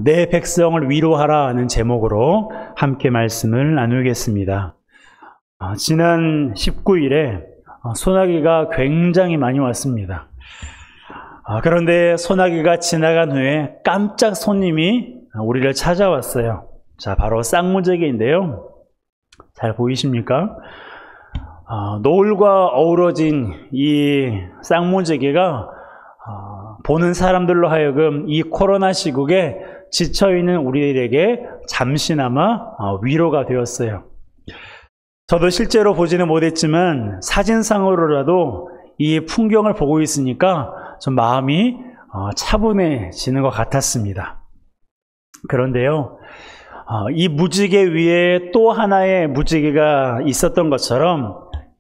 내 백성을 위로하라는 제목으로 함께 말씀을 나누겠습니다. 지난 19일에 소나기가 굉장히 많이 왔습니다. 그런데 소나기가 지나간 후에 깜짝 손님이 우리를 찾아왔어요. 자, 바로 쌍무지개인데요. 잘 보이십니까? 노을과 어우러진 이 쌍무지개가 보는 사람들로 하여금 이 코로나 시국에 지쳐있는 우리들에게 잠시나마 위로가 되었어요. 저도 실제로 보지는 못했지만 사진상으로라도 이 풍경을 보고 있으니까 좀 마음이 차분해지는 것 같았습니다. 그런데요, 이 무지개 위에 또 하나의 무지개가 있었던 것처럼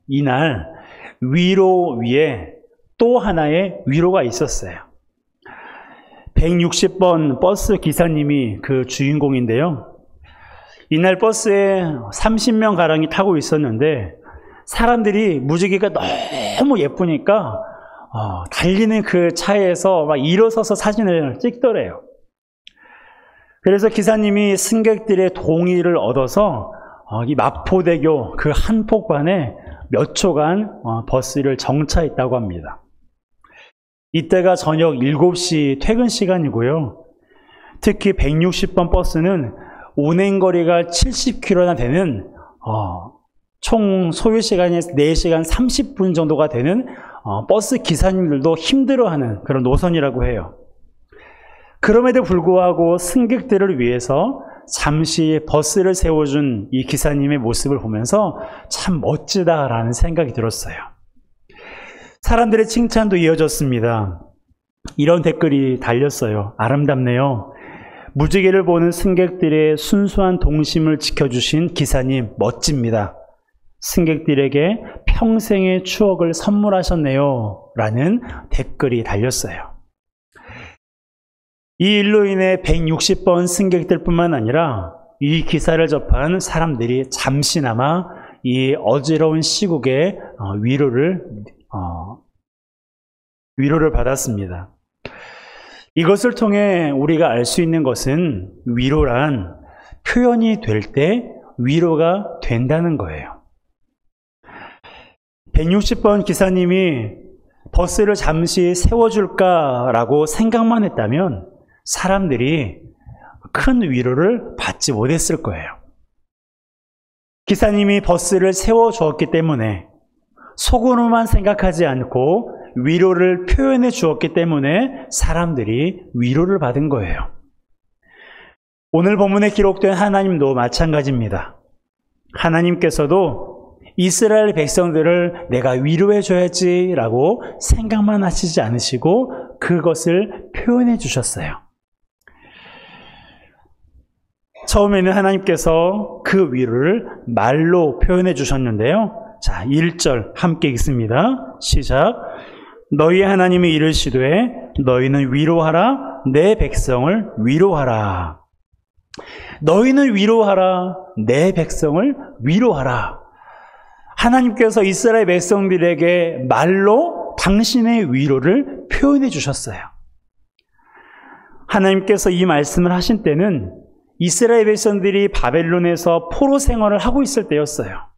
이날 위로 위에 또 하나의 위로가 있었어요. 160번 버스 기사님이 그 주인공인데요. 이날 버스에 30명가량이 타고 있었는데 사람들이 무지개가 너무 예쁘니까 달리는 그 차에서 막 일어서서 사진을 찍더래요. 그래서 기사님이 승객들의 동의를 얻어서 이 마포대교 그 한복판에 몇 초간 버스를 정차했다고 합니다. 이때가 저녁 7시 퇴근 시간이고요. 특히 160번 버스는 운행거리가 70km나 되는 총 소요시간이 4시간 30분 정도가 되는 버스 기사님들도 힘들어하는 그런 노선이라고 해요. 그럼에도 불구하고 승객들을 위해서 잠시 버스를 세워준 이 기사님의 모습을 보면서 참 멋지다라는 생각이 들었어요. 사람들의 칭찬도 이어졌습니다. 이런 댓글이 달렸어요. 아름답네요. 무지개를 보는 승객들의 순수한 동심을 지켜주신 기사님 멋집니다. 승객들에게 평생의 추억을 선물하셨네요. 라는 댓글이 달렸어요. 이 일로 인해 160번 승객들뿐만 아니라 이 기사를 접한 사람들이 잠시나마 이 어지러운 시국에 위로를 받았습니다. 이것을 통해 우리가 알 수 있는 것은 위로란 표현이 될 때 위로가 된다는 거예요. 160번 기사님이 버스를 잠시 세워줄까라고 생각만 했다면 사람들이 큰 위로를 받지 못했을 거예요. 기사님이 버스를 세워주었기 때문에 속으로만 생각하지 않고 위로를 표현해 주었기 때문에 사람들이 위로를 받은 거예요. 오늘 본문에 기록된 하나님도 마찬가지입니다. 하나님께서도 이스라엘 백성들을 내가 위로해 줘야지 라고 생각만 하시지 않으시고 그것을 표현해 주셨어요. 처음에는 하나님께서 그 위로를 말로 표현해 주셨는데요. 자, 1절 함께 읽습니다. 시작. 너희 하나님이 이르시되 너희는 위로하라 내 백성을 위로하라. 너희는 위로하라 내 백성을 위로하라. 하나님께서 이스라엘 백성들에게 말로 당신의 위로를 표현해 주셨어요. 하나님께서 이 말씀을 하신 때는 이스라엘 백성들이 바벨론에서 포로 생활을 하고 있을 때였어요.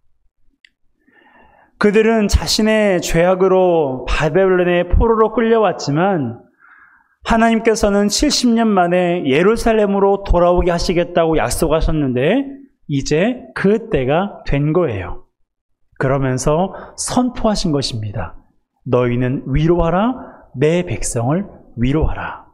그들은 자신의 죄악으로 바벨론의 포로로 끌려왔지만 하나님께서는 70년 만에 예루살렘으로 돌아오게 하시겠다고 약속하셨는데 이제 그 때가 된 거예요. 그러면서 선포하신 것입니다. 너희는 위로하라 내 백성을 위로하라.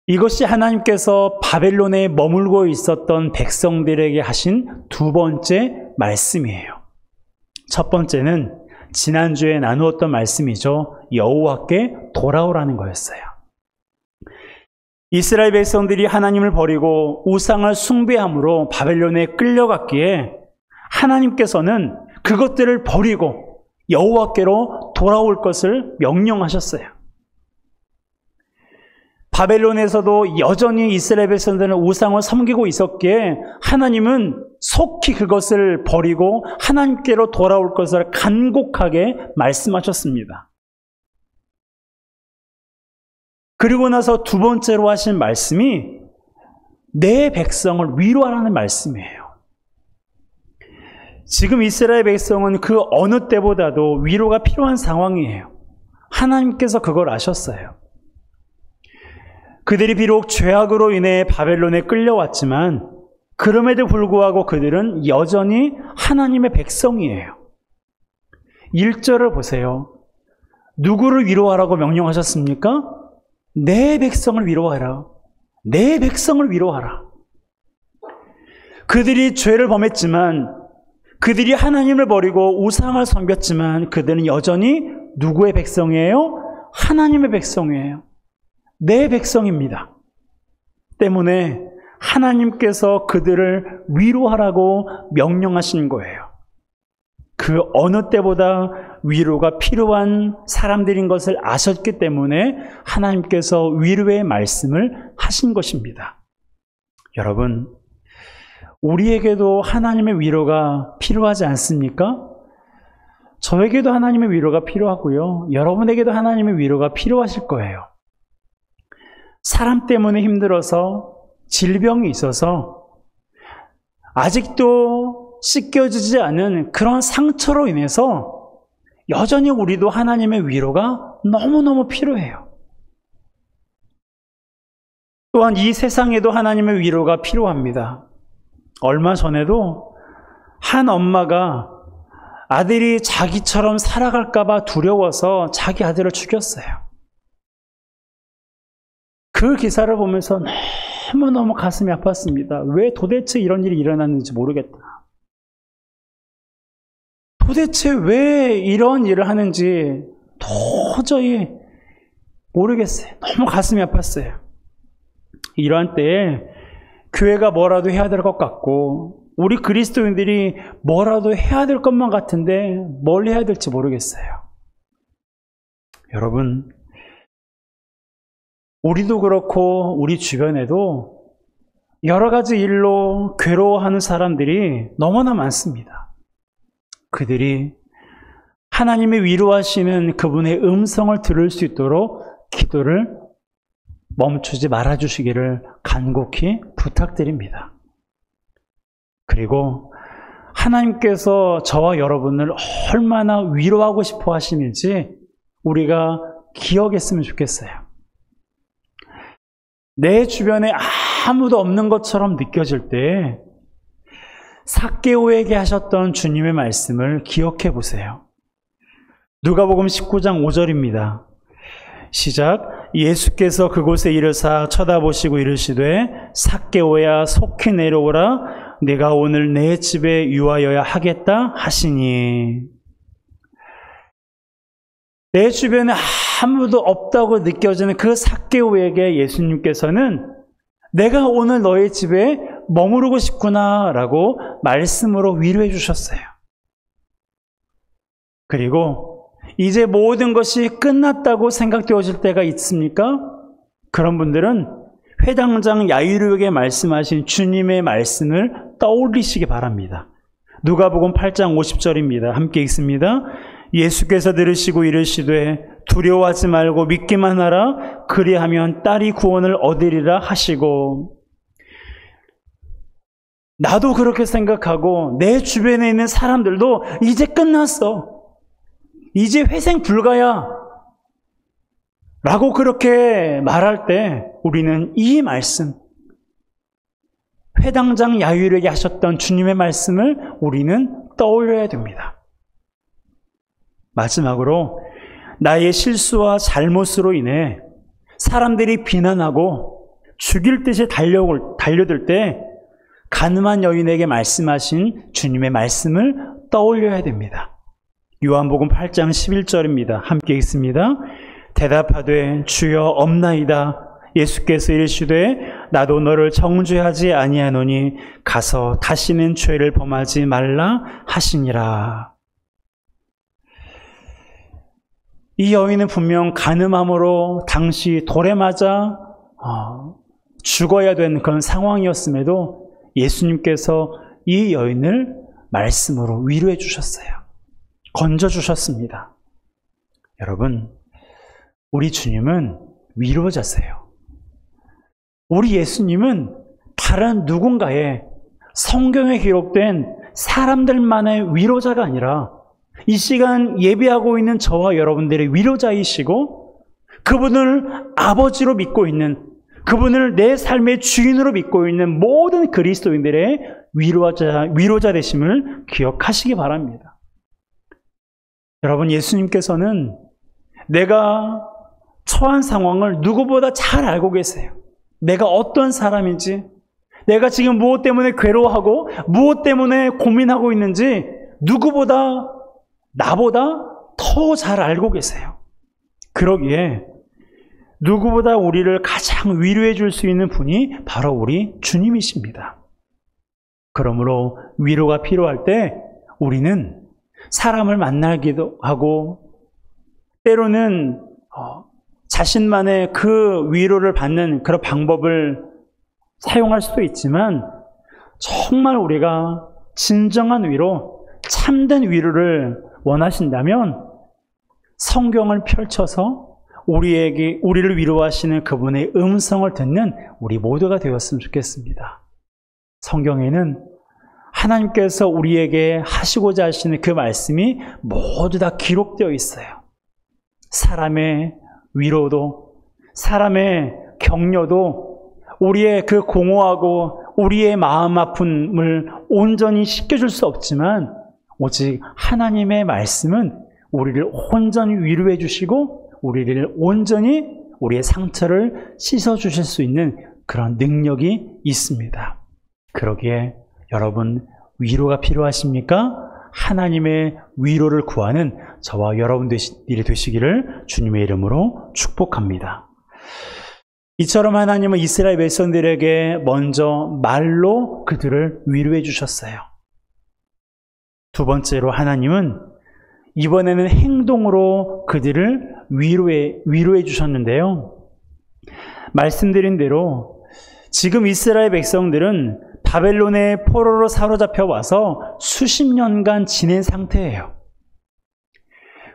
이것이 하나님께서 바벨론에 머물고 있었던 백성들에게 하신 두 번째 말씀이에요. 첫 번째는 지난주에 나누었던 말씀이죠. 여호와께 돌아오라는 거였어요. 이스라엘 백성들이 하나님을 버리고 우상을 숭배함으로 바벨론에 끌려갔기에 하나님께서는 그것들을 버리고 여호와께로 돌아올 것을 명령하셨어요. 바벨론에서도 여전히 이스라엘 백성들은 우상을 섬기고 있었기에 하나님은 속히 그것을 버리고 하나님께로 돌아올 것을 간곡하게 말씀하셨습니다. 그리고 나서 두 번째로 하신 말씀이 내 백성을 위로하라는 말씀이에요. 지금 이스라엘 백성은 그 어느 때보다도 위로가 필요한 상황이에요. 하나님께서 그걸 아셨어요. 그들이 비록 죄악으로 인해 바벨론에 끌려왔지만 그럼에도 불구하고 그들은 여전히 하나님의 백성이에요. 1절을 보세요. 누구를 위로하라고 명령하셨습니까? 내 백성을 위로하라. 내 백성을 위로하라. 그들이 죄를 범했지만, 그들이 하나님을 버리고 우상을 섬겼지만 그들은 여전히 누구의 백성이에요? 하나님의 백성이에요. 내 백성입니다. 때문에 하나님께서 그들을 위로하라고 명령하신 거예요. 그 어느 때보다 위로가 필요한 사람들인 것을 아셨기 때문에 하나님께서 위로의 말씀을 하신 것입니다. 여러분, 우리에게도 하나님의 위로가 필요하지 않습니까? 저에게도 하나님의 위로가 필요하고요. 여러분에게도 하나님의 위로가 필요하실 거예요. 사람 때문에 힘들어서, 질병이 있어서 아직도 씻겨지지 않은 그런 상처로 인해서 여전히 우리도 하나님의 위로가 너무너무 필요해요. 또한 이 세상에도 하나님의 위로가 필요합니다. 얼마 전에도 한 엄마가 아들이 자기처럼 살아갈까 봐 두려워서 자기 아들을 죽였어요. 그 기사를 보면서 너무너무 가슴이 아팠습니다. 왜 도대체 이런 일이 일어났는지 모르겠다. 도대체 왜 이런 일을 하는지 도저히 모르겠어요. 너무 가슴이 아팠어요. 이러한 때에 교회가 뭐라도 해야 될 것 같고 우리 그리스도인들이 뭐라도 해야 될 것만 같은데 뭘 해야 될지 모르겠어요. 여러분, 우리도 그렇고 우리 주변에도 여러 가지 일로 괴로워하는 사람들이 너무나 많습니다. 그들이 하나님의 위로하시는 그분의 음성을 들을 수 있도록 기도를 멈추지 말아주시기를 간곡히 부탁드립니다. 그리고 하나님께서 저와 여러분을 얼마나 위로하고 싶어 하시는지 우리가 기억했으면 좋겠어요. 내 주변에 아무도 없는 것처럼 느껴질 때 삭개오에게 하셨던 주님의 말씀을 기억해 보세요. 누가복음 19장 5절입니다. 시작. 예수께서 그곳에 이르사 쳐다보시고 이르시되 삭개오야 속히 내려오라 내가 오늘 내 집에 유하여야 하겠다 하시니. 내 주변에 아무도 없다고 느껴지는 그 삭개오에게 예수님께서는 내가 오늘 너의 집에 머무르고 싶구나 라고 말씀으로 위로해 주셨어요. 그리고 이제 모든 것이 끝났다고 생각되어질 때가 있습니까? 그런 분들은 회당장 야이로에게 말씀하신 주님의 말씀을 떠올리시기 바랍니다. 누가복음 8장 50절입니다. 함께 읽습니다. 예수께서 들으시고 이르시되 두려워하지 말고 믿기만 하라. 그리하면 딸이 구원을 얻으리라 하시고. 나도 그렇게 생각하고 내 주변에 있는 사람들도 이제 끝났어. 이제 회생 불가야. 라고 그렇게 말할 때 우리는 이 말씀, 회당장 야유에게 하셨던 주님의 말씀을 우리는 떠올려야 됩니다. 마지막으로 나의 실수와 잘못으로 인해 사람들이 비난하고 죽일 듯이 달려들 때 가늠한 여인에게 말씀하신 주님의 말씀을 떠올려야 됩니다. 요한복음 8장 11절입니다. 함께 읽습니다. 대답하되 주여 없나이다. 예수께서 이르시되 나도 너를 정죄하지 아니하노니 가서 다시는 죄를 범하지 말라 하시니라. 이 여인은 분명 간음함으로 당시 돌에 맞아 죽어야 된 그런 상황이었음에도 예수님께서 이 여인을 말씀으로 위로해 주셨어요. 건져 주셨습니다. 여러분, 우리 주님은 위로자세요. 우리 예수님은 다른 누군가의 성경에 기록된 사람들만의 위로자가 아니라 이 시간 예배하고 있는 저와 여러분들의 위로자이시고 그분을 아버지로 믿고 있는, 그분을 내 삶의 주인으로 믿고 있는 모든 그리스도인들의 위로자 되심을 기억하시기 바랍니다. 여러분, 예수님께서는 내가 처한 상황을 누구보다 잘 알고 계세요. 내가 어떤 사람인지, 내가 지금 무엇 때문에 괴로워하고 무엇 때문에 고민하고 있는지 누구보다, 나보다 더 잘 알고 계세요. 그러기에 누구보다 우리를 가장 위로해 줄 수 있는 분이 바로 우리 주님이십니다. 그러므로 위로가 필요할 때 우리는 사람을 만나기도 하고 때로는 자신만의 그 위로를 받는 그런 방법을 사용할 수도 있지만 정말 우리가 진정한 위로, 참된 위로를 원하신다면 성경을 펼쳐서 우리를 위로하시는 그분의 음성을 듣는 우리 모두가 되었으면 좋겠습니다. 성경에는 하나님께서 우리에게 하시고자 하시는 그 말씀이 모두 다 기록되어 있어요. 사람의 위로도, 사람의 격려도, 우리의 그 공허하고 우리의 마음 아픔을 온전히 씻겨줄 수 없지만 오직 하나님의 말씀은 우리를 온전히 위로해 주시고 우리를 온전히 우리의 상처를 씻어주실 수 있는 그런 능력이 있습니다. 그러기에 여러분, 위로가 필요하십니까? 하나님의 위로를 구하는 저와 여러분들이 되시기를 주님의 이름으로 축복합니다. 이처럼 하나님은 이스라엘 백성들에게 먼저 말로 그들을 위로해 주셨어요. 두 번째로 하나님은 이번에는 행동으로 그들을 위로해 주셨는데요. 말씀드린 대로 지금 이스라엘 백성들은 바벨론의 포로로 사로잡혀 와서 수십 년간 지낸 상태예요.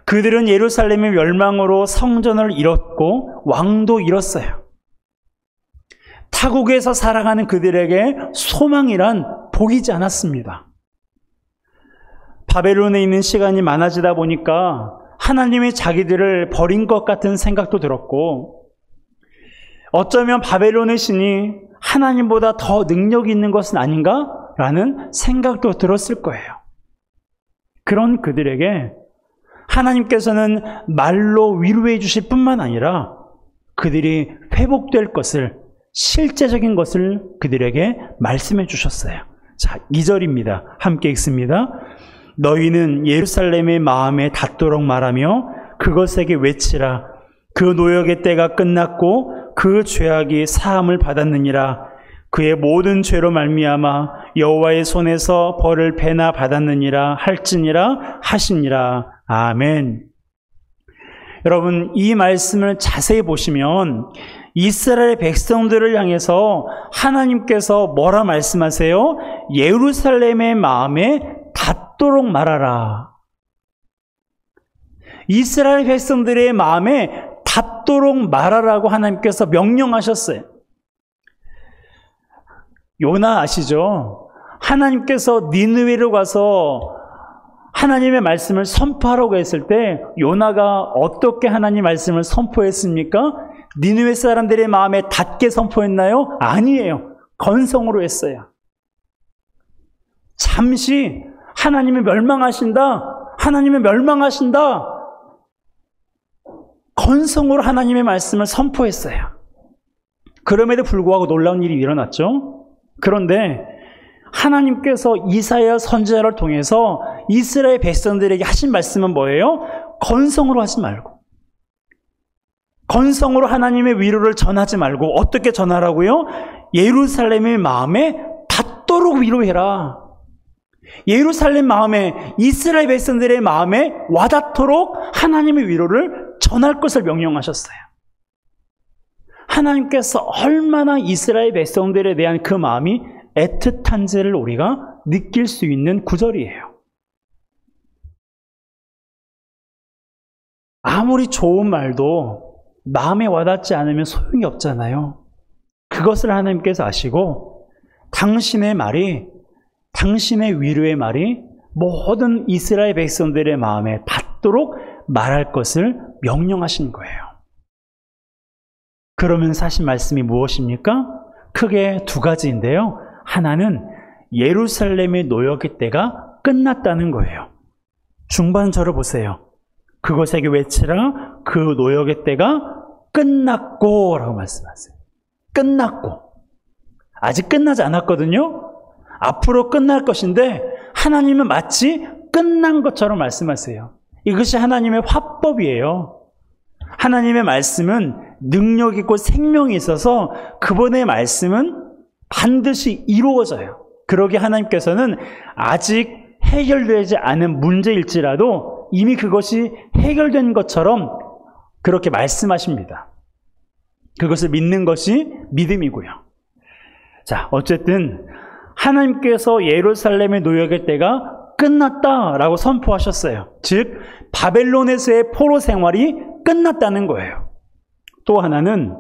그들은 예루살렘의 멸망으로 성전을 잃었고 왕도 잃었어요. 타국에서 살아가는 그들에게 소망이란 보이지 않았습니다. 바벨론에 있는 시간이 많아지다 보니까 하나님이 자기들을 버린 것 같은 생각도 들었고, 어쩌면 바벨론의 신이 하나님보다 더 능력이 있는 것은 아닌가라는 생각도 들었을 거예요. 그런 그들에게 하나님께서는 말로 위로해 주실 뿐만 아니라 그들이 회복될 것을, 실제적인 것을 그들에게 말씀해 주셨어요. 자, 2절입니다. 함께 읽습니다. 너희는 예루살렘의 마음에 닿도록 말하며 그것에게 외치라. 그 노역의 때가 끝났고 그 죄악이 사함을 받았느니라. 그의 모든 죄로 말미암아 여호와의 손에서 벌을 배나 받았느니라 할지니라 하시니라. 아멘. 여러분, 이 말씀을 자세히 보시면 이스라엘 백성들을 향해서 하나님께서 뭐라 말씀하세요? 예루살렘의 마음에 닿도록 말하라. 이스라엘 백성들의 마음에 닿도록 말하라고 하나님께서 명령하셨어요. 요나 아시죠? 하나님께서 니느웨로 가서 하나님의 말씀을 선포하라고 했을 때 요나가 어떻게 하나님 말씀을 선포했습니까? 니느웨 사람들의 마음에 닿게 선포했나요? 아니에요. 건성으로 했어요. 잠시 하나님이 멸망하신다. 하나님이 멸망하신다. 건성으로 하나님의 말씀을 선포했어요. 그럼에도 불구하고 놀라운 일이 일어났죠. 그런데 하나님께서 이사야 선지자를 통해서 이스라엘 백성들에게 하신 말씀은 뭐예요? 건성으로 하지 말고, 건성으로 하나님의 위로를 전하지 말고 어떻게 전하라고요? 예루살렘의 마음에 닿도록 위로해라. 예루살렘 마음에, 이스라엘 백성들의 마음에 와닿도록 하나님의 위로를 전할 것을 명령하셨어요. 하나님께서 얼마나 이스라엘 백성들에 대한 그 마음이 애틋한지를 우리가 느낄 수 있는 구절이에요. 아무리 좋은 말도 마음에 와닿지 않으면 소용이 없잖아요. 그것을 하나님께서 아시고 당신의 말이, 당신의 위로의 말이 모든 이스라엘 백성들의 마음에 닿도록 말할 것을 명령하신 거예요. 그러면서 하신 말씀이 무엇입니까? 크게 두 가지인데요. 하나는 예루살렘의 노역의 때가 끝났다는 거예요. 중반절을 보세요. 그것에게 외치라, 그 노역의 때가 끝났고 라고 말씀하세요. 끝났고. 아직 끝나지 않았거든요. 앞으로 끝날 것인데 하나님은 마치 끝난 것처럼 말씀하세요. 이것이 하나님의 화법이에요. 하나님의 말씀은 능력 있고 생명이 있어서 그분의 말씀은 반드시 이루어져요. 그러기에 하나님께서는 아직 해결되지 않은 문제일지라도 이미 그것이 해결된 것처럼 그렇게 말씀하십니다. 그것을 믿는 것이 믿음이고요. 자, 어쨌든 하나님께서 예루살렘의 노역의 때가 끝났다라고 선포하셨어요. 즉 바벨론에서의 포로 생활이 끝났다는 거예요. 또 하나는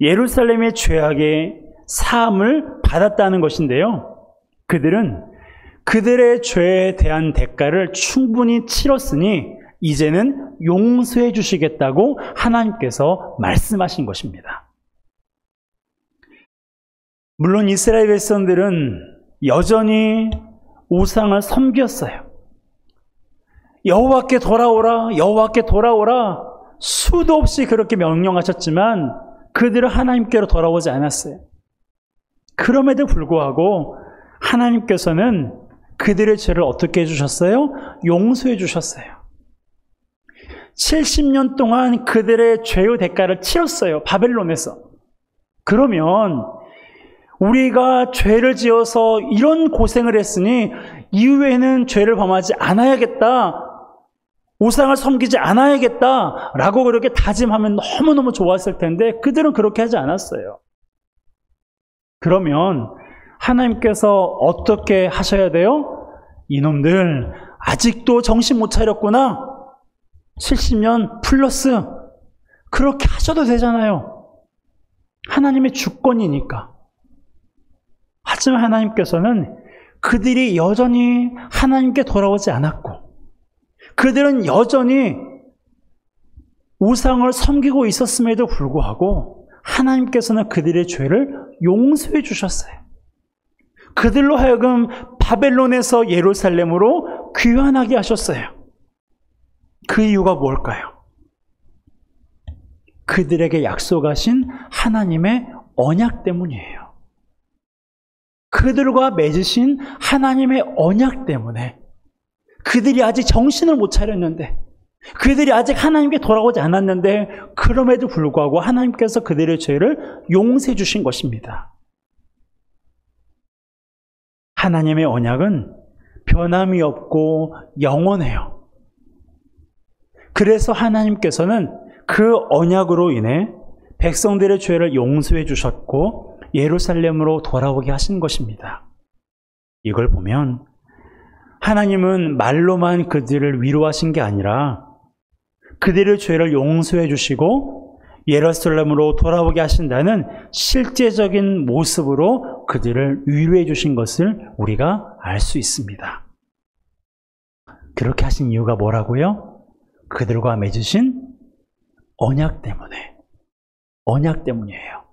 예루살렘의 죄악의 사함을 받았다는 것인데요. 그들은 그들의 죄에 대한 대가를 충분히 치렀으니 이제는 용서해 주시겠다고 하나님께서 말씀하신 것입니다. 물론 이스라엘 백성들은 여전히 우상을 섬겼어요. 여호와께 돌아오라, 여호와께 돌아오라 수도 없이 그렇게 명령하셨지만 그들은 하나님께로 돌아오지 않았어요. 그럼에도 불구하고 하나님께서는 그들의 죄를 어떻게 해주셨어요? 용서해 주셨어요. 70년 동안 그들의 죄의 대가를 치렀어요. 바벨론에서. 그러면 우리가 죄를 지어서 이런 고생을 했으니 이후에는 죄를 범하지 않아야겠다, 우상을 섬기지 않아야겠다라고 그렇게 다짐하면 너무너무 좋았을 텐데 그들은 그렇게 하지 않았어요. 그러면 하나님께서 어떻게 하셔야 돼요? 이놈들 아직도 정신 못 차렸구나. 70년 플러스 그렇게 하셔도 되잖아요. 하나님의 주권이니까. 하지만 하나님께서는 그들이 여전히 하나님께 돌아오지 않았고 그들은 여전히 우상을 섬기고 있었음에도 불구하고 하나님께서는 그들의 죄를 용서해 주셨어요. 그들로 하여금 바벨론에서 예루살렘으로 귀환하게 하셨어요. 그 이유가 뭘까요? 그들에게 약속하신 하나님의 언약 때문이에요. 그들과 맺으신 하나님의 언약 때문에 그들이 아직 정신을 못 차렸는데 그들이 아직 하나님께 돌아오지 않았는데 그럼에도 불구하고 하나님께서 그들의 죄를 용서해 주신 것입니다. 하나님의 언약은 변함이 없고 영원해요. 그래서 하나님께서는 그 언약으로 인해 백성들의 죄를 용서해 주셨고 예루살렘으로 돌아오게 하신 것입니다. 이걸 보면 하나님은 말로만 그들을 위로하신 게 아니라 그들의 죄를 용서해 주시고 예루살렘으로 돌아오게 하신다는 실제적인 모습으로 그들을 위로해 주신 것을 우리가 알 수 있습니다. 그렇게 하신 이유가 뭐라고요? 그들과 맺으신 언약 때문에, 언약 때문이에요.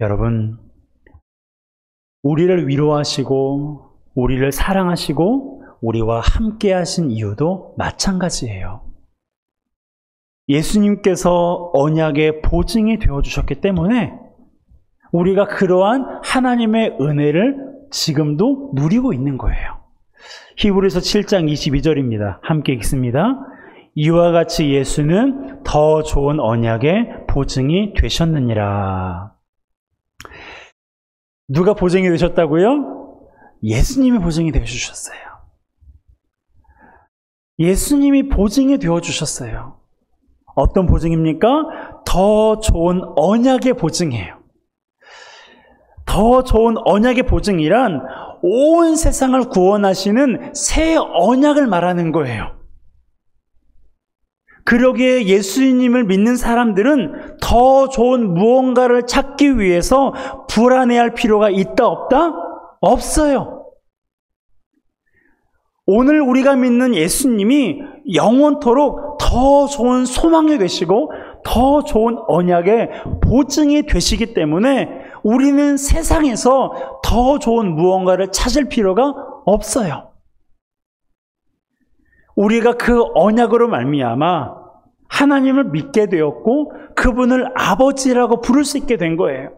여러분, 우리를 위로하시고 우리를 사랑하시고 우리와 함께 하신 이유도 마찬가지예요. 예수님께서 언약의 보증이 되어주셨기 때문에 우리가 그러한 하나님의 은혜를 지금도 누리고 있는 거예요. 히브리서 7장 22절입니다. 함께 읽습니다. 이와 같이 예수는 더 좋은 언약의 보증이 되셨느니라. 누가 보증이 되셨다고요? 예수님이 보증이 되어주셨어요. 예수님이 보증이 되어주셨어요. 어떤 보증입니까? 더 좋은 언약의 보증이에요. 더 좋은 언약의 보증이란 온 세상을 구원하시는 새 언약을 말하는 거예요. 그러기에 예수님을 믿는 사람들은 더 좋은 무언가를 찾기 위해서 불안해할 필요가 있다 없다? 없어요. 오늘 우리가 믿는 예수님이 영원토록 더 좋은 소망이 되시고 더 좋은 언약의 보증이 되시기 때문에 우리는 세상에서 더 좋은 무언가를 찾을 필요가 없어요. 우리가 그 언약으로 말미암아 하나님을 믿게 되었고 그분을 아버지라고 부를 수 있게 된 거예요.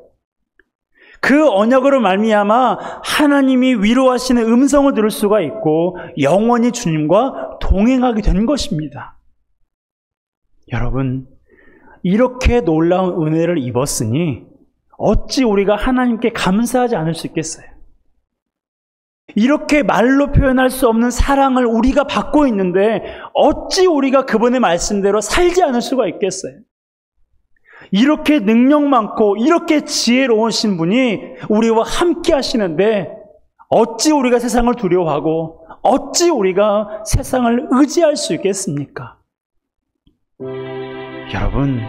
그 언약으로 말미암아 하나님이 위로하시는 음성을 들을 수가 있고 영원히 주님과 동행하게 된 것입니다. 여러분, 이렇게 놀라운 은혜를 입었으니 어찌 우리가 하나님께 감사하지 않을 수 있겠어요? 이렇게 말로 표현할 수 없는 사랑을 우리가 받고 있는데 어찌 우리가 그분의 말씀대로 살지 않을 수가 있겠어요? 이렇게 능력 많고 이렇게 지혜로우신 분이 우리와 함께 하시는데 어찌 우리가 세상을 두려워하고 어찌 우리가 세상을 의지할 수 있겠습니까? 여러분,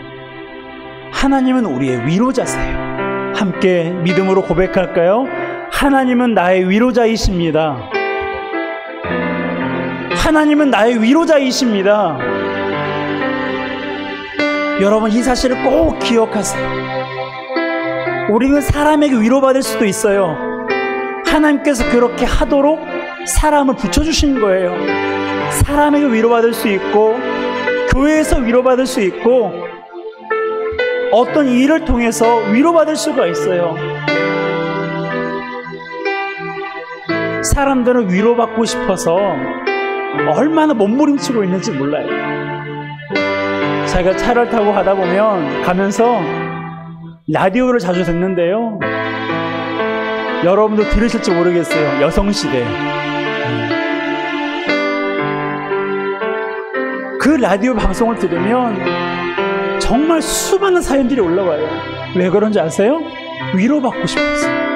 하나님은 우리의 위로자세요. 함께 믿음으로 고백할까요? 하나님은 나의 위로자이십니다. 하나님은 나의 위로자이십니다. 여러분, 이 사실을 꼭 기억하세요. 우리는 사람에게 위로받을 수도 있어요. 하나님께서 그렇게 하도록 사람을 붙여주신 거예요. 사람에게 위로받을 수 있고 교회에서 위로받을 수 있고 어떤 일을 통해서 위로받을 수가 있어요. 사람들은 위로받고 싶어서 얼마나 몸부림치고 있는지 몰라요. 제가 차를 타고 가다 보면 가면서 라디오를 자주 듣는데요. 여러분도 들으실지 모르겠어요. 여성시대. 그 라디오 방송을 들으면 정말 수많은 사연들이 올라와요. 왜 그런지 아세요? 위로받고 싶었어요.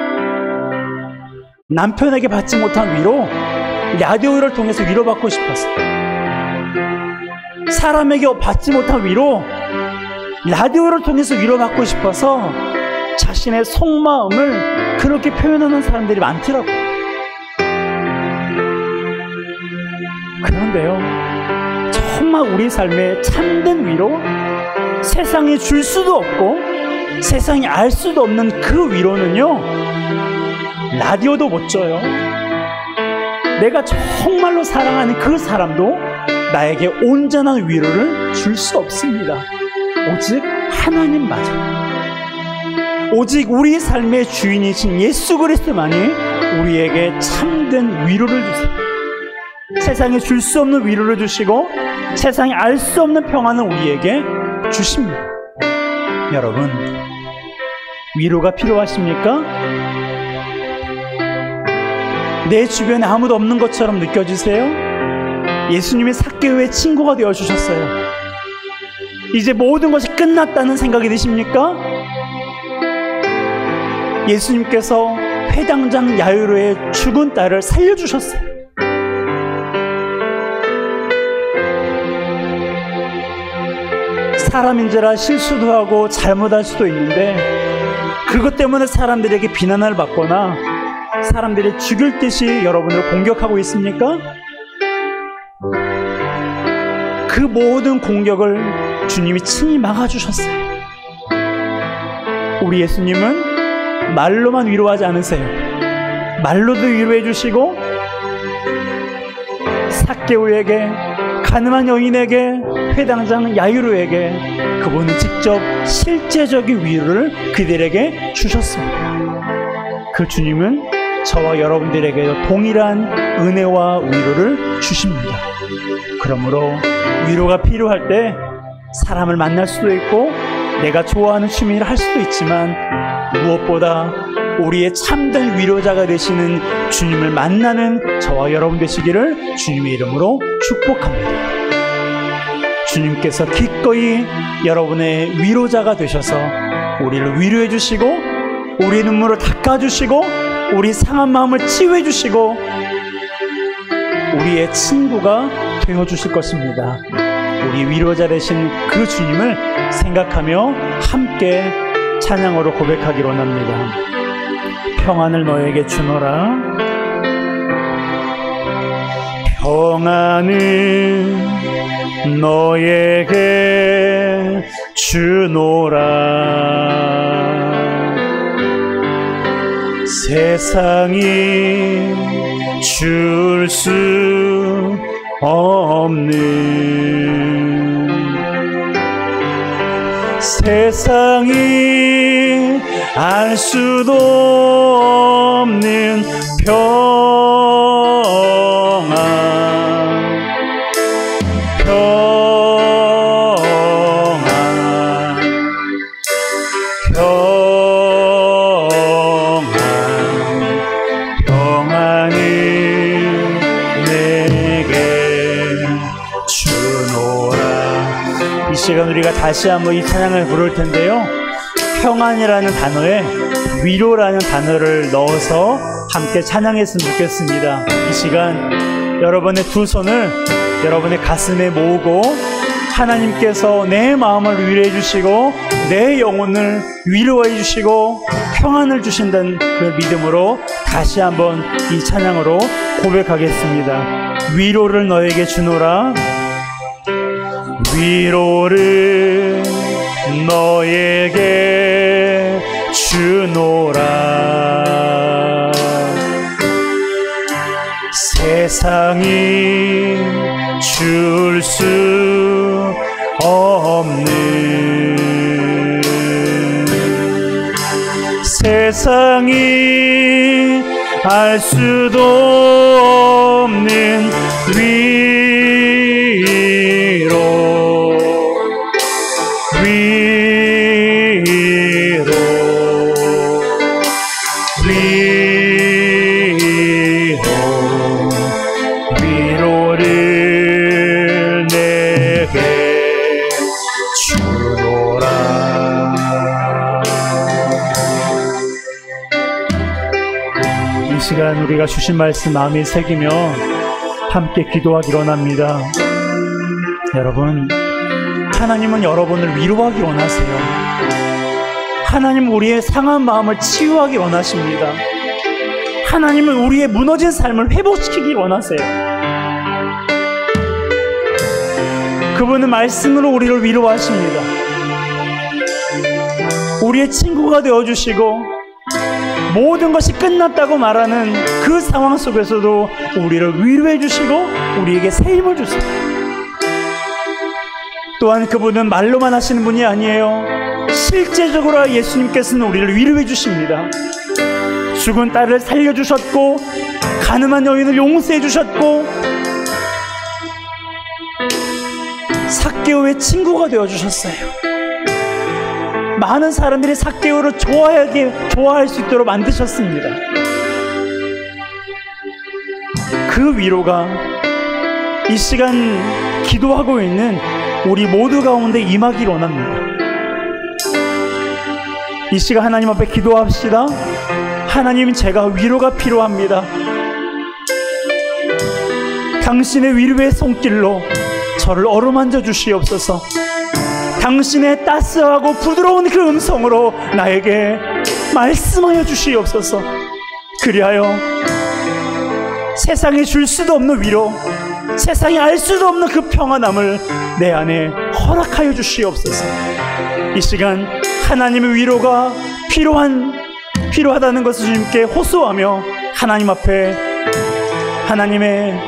남편에게 받지 못한 위로, 라디오를 통해서 위로받고 싶었어요. 사람에게 받지 못한 위로, 라디오를 통해서 위로받고 싶어서 자신의 속마음을 그렇게 표현하는 사람들이 많더라고요. 그런데요, 정말 우리 삶에 참된 위로, 세상이 줄 수도 없고 세상이 알 수도 없는 그 위로는요, 라디오도 못 줘요. 내가 정말로 사랑하는 그 사람도 나에게 온전한 위로를 줄 수 없습니다. 오직 하나님마저, 오직 우리 삶의 주인이신 예수 그리스도만이 우리에게 참된 위로를 주세요. 세상에 줄 수 없는 위로를 주시고 세상에 알 수 없는 평안을 우리에게 주십니다. 여러분, 위로가 필요하십니까? 내 주변에 아무도 없는 것처럼 느껴지세요? 예수님이 삭개오의 친구가 되어주셨어요. 이제 모든 것이 끝났다는 생각이 드십니까? 예수님께서 회당장 야이로의 죽은 딸을 살려주셨어요. 사람인지라 실수도 하고 잘못할 수도 있는데 그것 때문에 사람들에게 비난을 받거나 사람들이 죽일 듯이 여러분을 공격하고 있습니까? 그 모든 공격을 주님이 친히 막아주셨어요. 우리 예수님은 말로만 위로하지 않으세요. 말로도 위로해 주시고 삭개오에게, 가늠한 여인에게, 회당장 야이로에게 그분은 직접 실제적인 위로를 그들에게 주셨습니다. 그 주님은 저와 여러분들에게도 동일한 은혜와 위로를 주십니다. 그러므로 위로가 필요할 때 사람을 만날 수도 있고 내가 좋아하는 취미를 할 수도 있지만 무엇보다 우리의 참된 위로자가 되시는 주님을 만나는 저와 여러분 되시기를 주님의 이름으로 축복합니다. 주님께서 기꺼이 여러분의 위로자가 되셔서 우리를 위로해 주시고 우리의 눈물을 닦아주시고 우리 상한 마음을 치유해 주시고 우리의 친구가 되어주실 것입니다. 우리 위로자 되신 그 주님을 생각하며 함께 찬양으로 고백하기로 합니다. 평안을 너에게 주노라. 평안을 너에게 주노라. 세상이 줄 수 없는, 세상이 알 수도 없는 평안, 평안을 내게 주노라. 이 시간 우리가 다시 한번 이 찬양을 부를 텐데요, 평안이라는 단어에 위로라는 단어를 넣어서 함께 찬양했으면 좋겠습니다. 이 시간 여러분의 두 손을 여러분의 가슴에 모으고 하나님께서 내 마음을 위로해 주시고 내 영혼을 위로해 주시고 평안을 주신다는 그 믿음으로 다시 한번 이 찬양으로 고백하겠습니다. 위로를 너에게 주노라. 위로를 너에게 주노라. 세상이 줄 수 없는, 세상이 알 수도 없는 위로, 위로를 내게 주노라. 이 시간 우리가 주신 말씀 마음에 새기며 함께 기도하기로 합니다. 여러분, 하나님은 여러분을 위로하기 원하세요. 하나님은 우리의 상한 마음을 치유하기 원하십니다. 하나님은 우리의 무너진 삶을 회복시키기 원하세요. 그분은 말씀으로 우리를 위로하십니다. 우리의 친구가 되어주시고 모든 것이 끝났다고 말하는 그 상황 속에서도 우리를 위로해 주시고 우리에게 새 힘을 주세요. 또한 그분은 말로만 하시는 분이 아니에요. 실제적으로 예수님께서는 우리를 위로해 주십니다. 죽은 딸을 살려주셨고 가늠한 여인을 용서해 주셨고 삭개오의 친구가 되어주셨어요. 많은 사람들이 삭개오를 좋아할 수 있도록 만드셨습니다. 그 위로가 이 시간 기도하고 있는 우리 모두 가운데 임하기를 원합니다. 이 시간 하나님 앞에 기도합시다. 하나님, 제가 위로가 필요합니다. 당신의 위로의 손길로 저를 어루만져 주시옵소서. 당신의 따스하고 부드러운 그 음성으로 나에게 말씀하여 주시옵소서. 그리하여 세상이 줄 수도 없는 위로, 세상이 알 수도 없는 그 평안함을 내 안에 허락하여 주시옵소서. 이 시간 하나님의 위로가 필요하다는 것을 주님께 호소하며 하나님 앞에 하나님의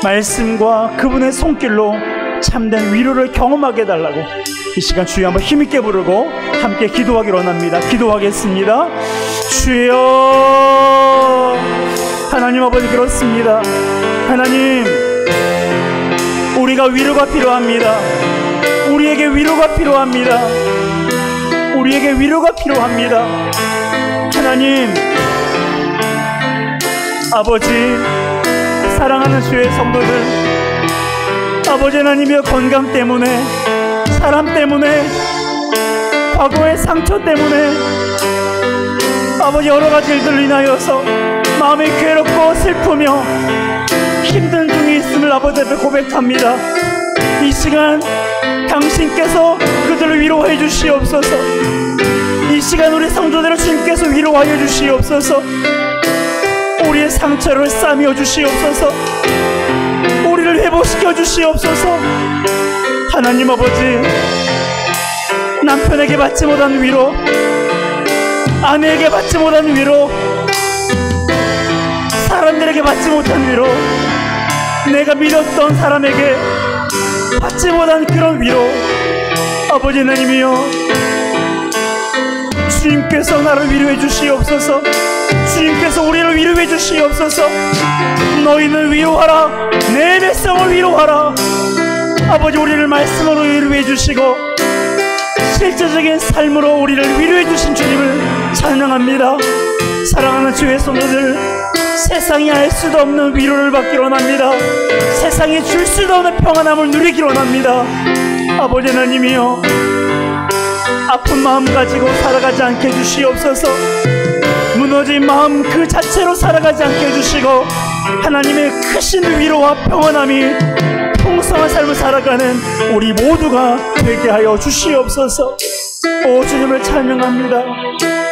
말씀과 그분의 손길로 참된 위로를 경험하게 해달라고 이 시간 주여 한번 힘있게 부르고 함께 기도하기로 원합니다. 기도하겠습니다. 주여, 하나님 아버지, 그렇습니다. 하나님, 우리가 위로가 필요합니다. 우리에게 위로가 필요합니다. 우리에게 위로가 필요합니다. 하나님 아버지, 사랑하는 주의 성도들, 아버지 하나님의 건강 때문에, 사람 때문에, 과거의 상처 때문에, 아버지 여러 가지 일들로 인하여서 마음이 괴롭고 슬프며 힘든 중에 있음을 아버지 앞에 고백합니다. 이 시간 당신께서 그들을 위로해 주시옵소서. 이 시간 우리 성도들을 주님께서 위로하여 주시옵소서. 우리의 상처를 싸매어 주시옵소서. 우리를 회복시켜 주시옵소서. 하나님 아버지, 남편에게 받지 못한 위로, 아내에게 받지 못한 위로, 사람들에게 받지 못한 위로, 내가 믿었던 사람에게 받지 못한 그런 위로, 아버지 하나님이여, 주님께서 나를 위로해 주시옵소서. 주님께서 우리를 위로해 주시옵소서. 너희는 위로하라, 내 백성을 위로하라. 아버지, 우리를 말씀으로 위로해 주시고 실제적인 삶으로 우리를 위로해 주신 주님을 찬양합니다. 사랑하는 주의 성도들, 세상이 알 수도 없는 위로를 받기로 합니다. 세상이 줄 수도 없는 평안함을 누리기로 합니다. 아버지 하나님이여, 아픈 마음 가지고 살아가지 않게 해주시옵소서. 무너진 마음 그 자체로 살아가지 않게 해주시고, 하나님의 크신 위로와 평안함이 풍성한 삶을 살아가는 우리 모두가 되게 하여 주시옵소서. 오, 주님을 찬양합니다.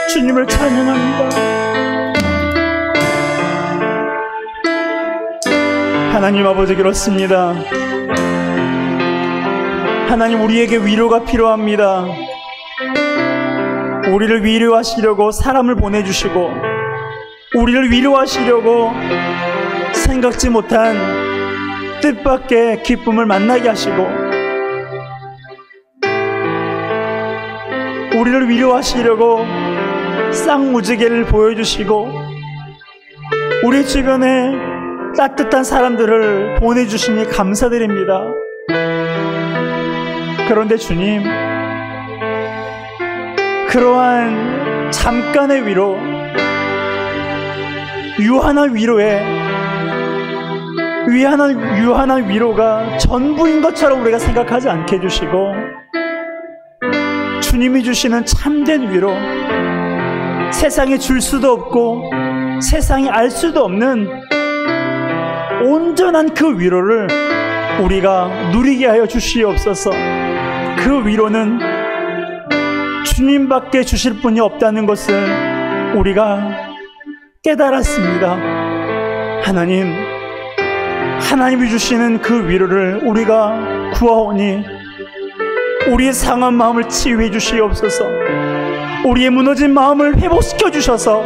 주님을 찬양합니다. 하나님 아버지, 그렇습니다. 하나님, 우리에게 위로가 필요합니다. 우리를 위로하시려고 사람을 보내주시고, 우리를 위로하시려고 생각지 못한 뜻밖의 기쁨을 만나게 하시고, 우리를 위로하시려고 쌍무지개를 보여주시고, 우리 주변에 따뜻한 사람들을 보내주시니 감사드립니다. 그런데 주님, 그러한 잠깐의 위로, 유한한 위로가 전부인 것처럼 우리가 생각하지 않게 해주시고, 주님이 주시는 참된 위로, 세상에 줄 수도 없고 세상이 알 수도 없는 온전한 그 위로를 우리가 누리게 하여 주시옵소서. 그 위로는 주님밖에 주실 분이 없다는 것을 우리가 깨달았습니다. 하나님이 주시는 그 위로를 우리가 구하오니 우리의 상한 마음을 치유해 주시옵소서. 우리의 무너진 마음을 회복시켜 주셔서,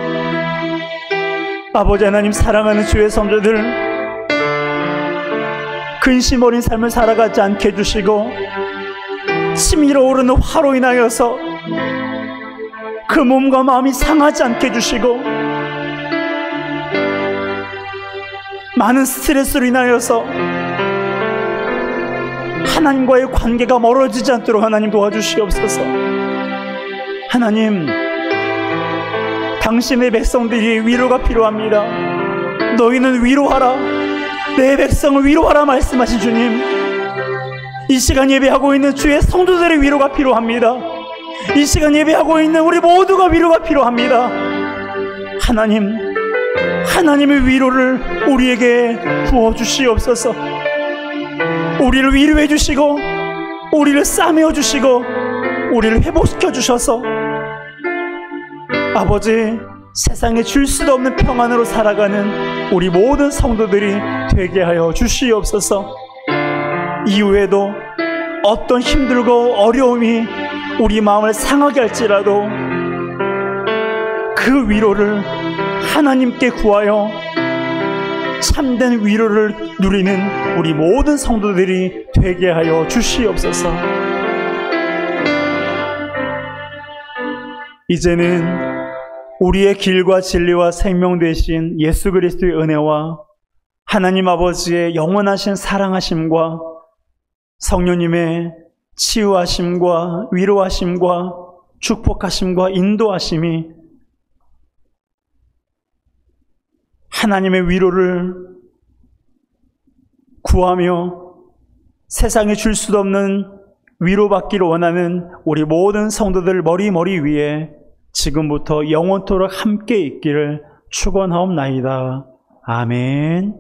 아버지 하나님, 사랑하는 주의 성도들 근심 어린 삶을 살아가지 않게 해주시고, 치밀어 오르는 화로 인하여서 그 몸과 마음이 상하지 않게 해주시고, 많은 스트레스로 인하여서 하나님과의 관계가 멀어지지 않도록 하나님 도와주시옵소서. 하나님, 당신의 백성들이 위로가 필요합니다. 너희는 위로하라, 내 백성을 위로하라 말씀하신 주님, 이 시간 예배하고 있는 주의 성도들의 위로가 필요합니다. 이 시간 예배하고 있는 우리 모두가 위로가 필요합니다. 하나님의 위로를 우리에게 부어주시옵소서. 우리를 위로해 주시고, 우리를 싸매어 주시고, 우리를 회복시켜 주셔서, 아버지, 세상에 줄 수도 없는 평안으로 살아가는 우리 모든 성도들이 되게 하여 주시옵소서. 이후에도 어떤 힘들고 어려움이 우리 마음을 상하게 할지라도 그 위로를 하나님께 구하여 참된 위로를 누리는 우리 모든 성도들이 되게 하여 주시옵소서. 이제는 우리의 길과 진리와 생명 되신 예수 그리스도의 은혜와 하나님 아버지의 영원하신 사랑하심과 성령님의 치유하심과 위로하심과 축복하심과 인도하심이 하나님의 위로를 구하며 세상에 줄 수도 없는 위로받기를 원하는 우리 모든 성도들 머리 위에 지금부터 영원토록 함께 있기를 축원하옵나이다. 아멘.